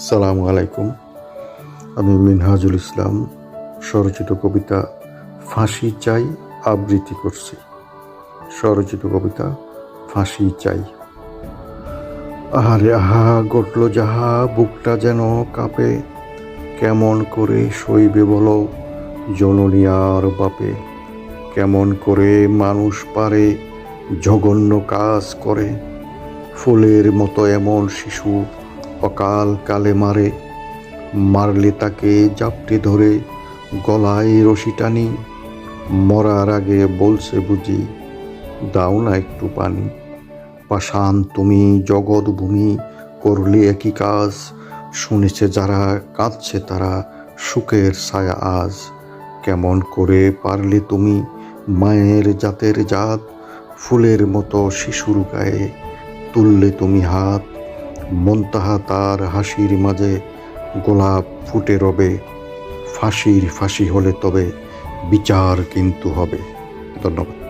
সালামু আলাইকুম। আমি মিনহাজুল ইসলাম স্বরচিত কবিতা ফাঁসি চাই আবৃত্তি করছি। স্বরচিত কবিতা ফাঁসি চাই। আহারে আহা গটল যাহা, বুকটা যেন কাঁপে, কেমন করে সইবে বলো জননী আর বাপে। কেমন করে মানুষ পারে জঘন্য কাজ করে, ফুলের মতো এমন শিশু অকাল কালে মারলে তাকে জাপটে ধরে গলায় রশি টানি। মরার আগে বলছে বুঝি দাও না একটু পানি। পাষাণ তুমি জগৎভূমি করলে একই কাজ, শুনেছে যারা কাঁদছে তারা সুখের ছায়া আজ। কেমন করে পারলে তুমি মায়ের জাতের জাত, ফুলের মতো শিশুর গায়ে তুললে তুমি হাত। মন্তাহা তার হাসির মাঝে গোলাপ ফুটে রবে, ফাঁসি হলে তবে বিচার কিন্তু হবে। ধন্যবাদ।